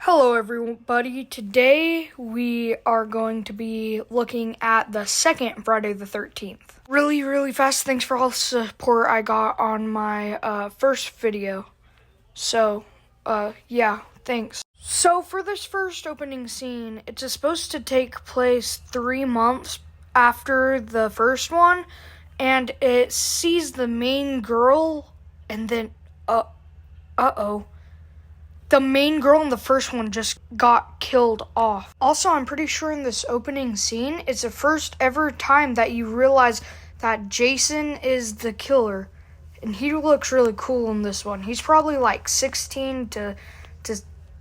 Hello everybody, today we are going to be looking at the second Friday the 13th. Really fast, thanks for all the support I got on my first video. So, yeah, thanks. So for this first opening scene, it's supposed to take place 3 months after the first one, and it sees the main girl, and then, the main girl in the first one just got killed off. Also, I'm pretty sure in this opening scene, it's the first ever time that you realize that Jason is the killer. And he looks really cool in this one. He's probably like 16 to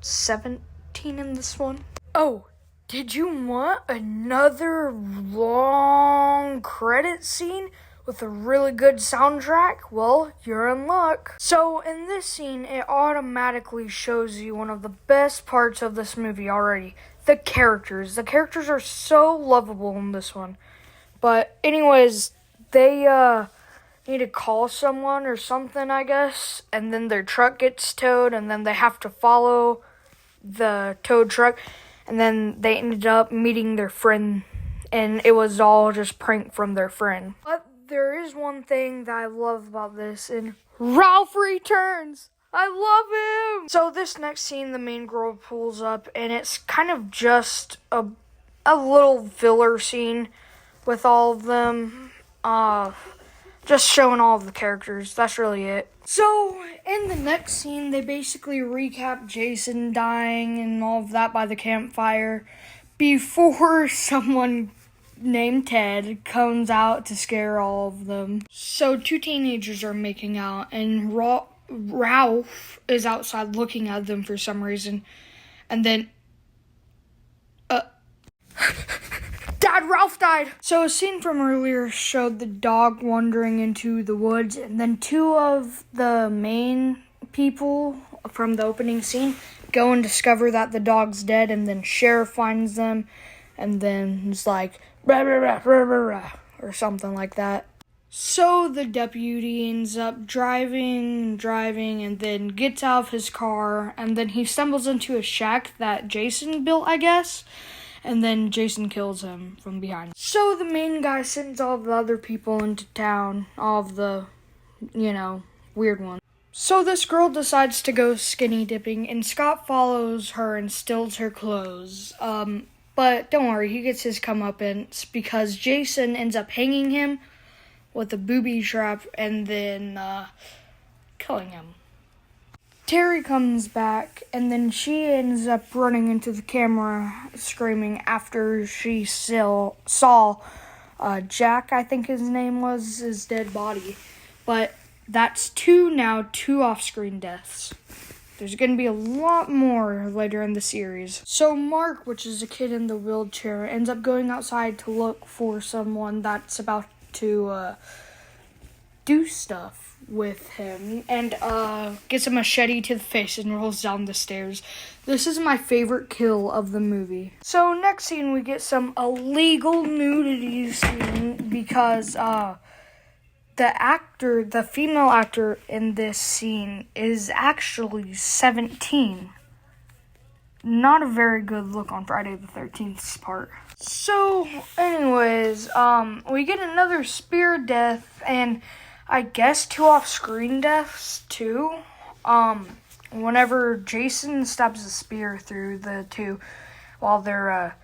17 in this one. Oh, did you want another long credit scene with a really good soundtrack? Well, you're in luck. So in this scene, it automatically shows you one of the best parts of this movie already. The characters. The characters are so lovable in this one. But anyways, they need to call someone or something, I guess. And then their truck gets towed, and then they have to follow the towed truck. And then they ended up meeting their friend, and it was all just prank from their friend. But there is one thing that I love about this, and Ralph returns! I love him! So this next scene, the main girl pulls up, and it's kind of just a little filler scene with all of them. Just showing all of the characters. That's really it. So, in the next scene, they basically recap Jason dying and all of that by the campfire before someone named Ted comes out to scare all of them. So 2 teenagers are making out, and Ralph is outside looking at them for some reason. And then, Dad, Ralph died! So a scene from earlier showed the dog wandering into the woods, and then 2 of the main people from the opening scene go and discover that the dog's dead, and then Sheriff finds them, and then it's like, rah, rah, rah, rah, rah, rah, or something like that. So the deputy ends up driving, and then gets out of his car, and then he stumbles into a shack that Jason built, I guess, and then Jason kills him from behind. So the main guy sends all the other people into town, all of the, weird ones. So this girl decides to go skinny dipping, and Scott follows her and steals her clothes. But don't worry, he gets his comeuppance because Jason ends up hanging him with a booby trap and then killing him. Terry comes back, and then she ends up running into the camera screaming after she saw Jack, I think his name was, his dead body. But that's 2 off-screen deaths. There's going to be a lot more later in the series. So Mark, which is a kid in the wheelchair, ends up going outside to look for someone that's about to do stuff with him, and gets a machete to the face and rolls down the stairs. This is my favorite kill of the movie. So next scene, we get some illegal nudity scene because the female actor in this scene is actually 17. Not a very good look on Friday the 13th's part. So, anyways, we get another spear death, and I guess 2 off-screen deaths, too. Whenever Jason stabs a spear through the 2 while they're,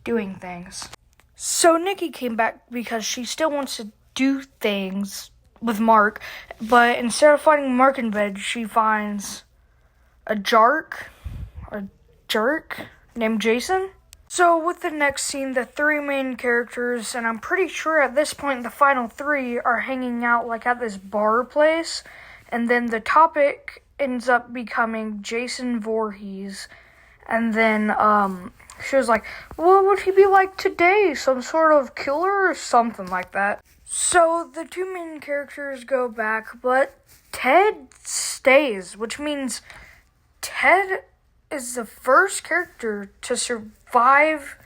doing things. So Nikki came back because she still wants to do things with Mark, but instead of finding Mark in bed, she finds a jerk named Jason. So with the next scene, the 3 main characters, and I'm pretty sure at this point the final 3 are hanging out like at this bar place, and then the topic ends up becoming Jason Voorhees, and then she was like, what would he be like today? Some sort of killer or something like that. So the 2 main characters go back, but Ted stays, which means Ted is the first character to survive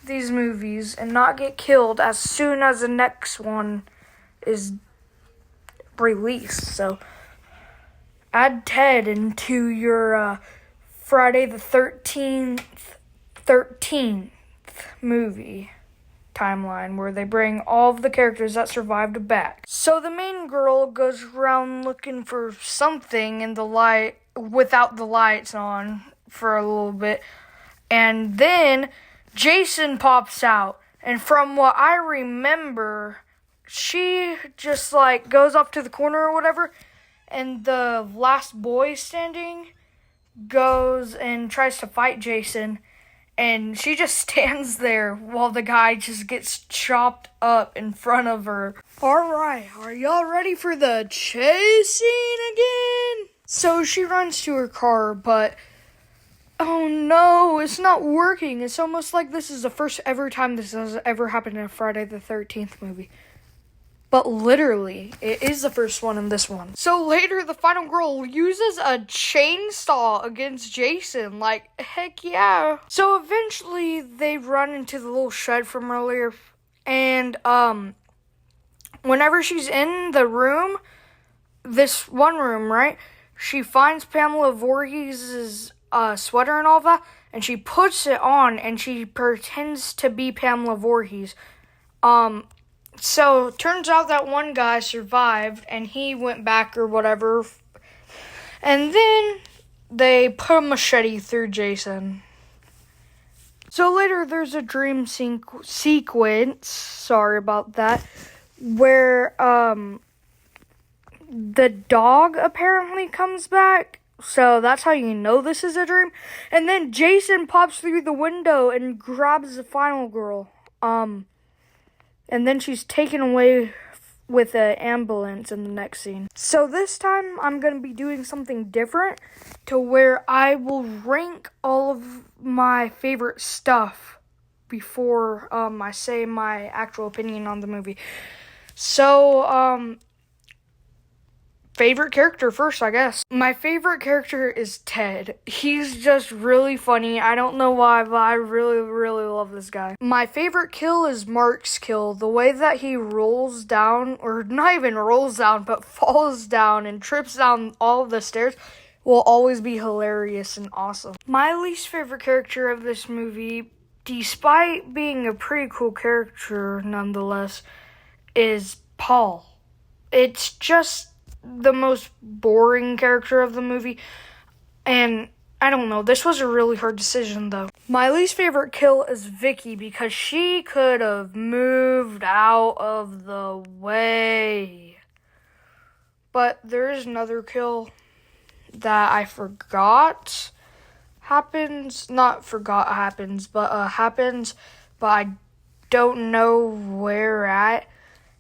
these movies and not get killed as soon as the next one is released. So add Ted into your Friday the 13th movie timeline where they bring all of the characters that survived back. So the main girl goes around looking for something in the light without the lights on for a little bit. And then Jason pops out. And from what I remember, she just like goes up to the corner or whatever. And the last boy standing goes and tries to fight Jason. And she just stands there while the guy just gets chopped up in front of her. Alright, are y'all ready for the chase scene again? So she runs to her car, but oh no, it's not working. It's almost like this is the first ever time this has ever happened in a Friday the 13th movie. But literally, it is the first one in this one. So later, the final girl uses a chainsaw against Jason. Like, heck yeah. So eventually, they run into the little shed from earlier. And, whenever she's in the room, this one room, right? She finds Pamela Voorhees' sweater and all that. And she puts it on, and she pretends to be Pamela Voorhees. So, turns out that one guy survived, and he went back or whatever. And then they put a machete through Jason. So later, there's a dream sequence, sorry about that, where the dog apparently comes back. So that's how you know this is a dream. And then Jason pops through the window and grabs the final girl. And then she's taken away with an ambulance in the next scene. So this time, I'm going to be doing something different to where I will rank all of my favorite stuff before I say my actual opinion on the movie. So, favorite character first, I guess. My favorite character is Ted. He's just really funny. I don't know why, but I really, really love this guy. My favorite kill is Mark's kill. The way that he rolls down, or not even rolls down, but falls down and trips down all of the stairs will always be hilarious and awesome. My least favorite character of this movie, despite being a pretty cool character nonetheless, is Paul. It's just the most boring character of the movie, and I don't know, this was a really hard decision though. My least favorite kill is Vicky because she could have moved out of the way. But there is another kill that I forgot happens, but I don't know where at.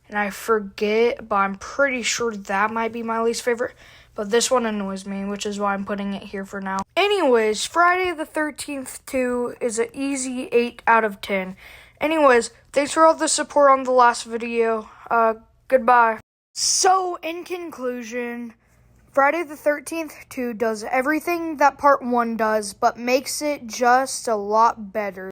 And I forget, but I'm pretty sure that might be my least favorite. But this one annoys me, which is why I'm putting it here for now. Anyways, Friday the 13th 2 is an easy 8 out of 10. Anyways, thanks for all the support on the last video. Goodbye. So, in conclusion, Friday the 13th 2 does everything that part 1 does, but makes it just a lot better.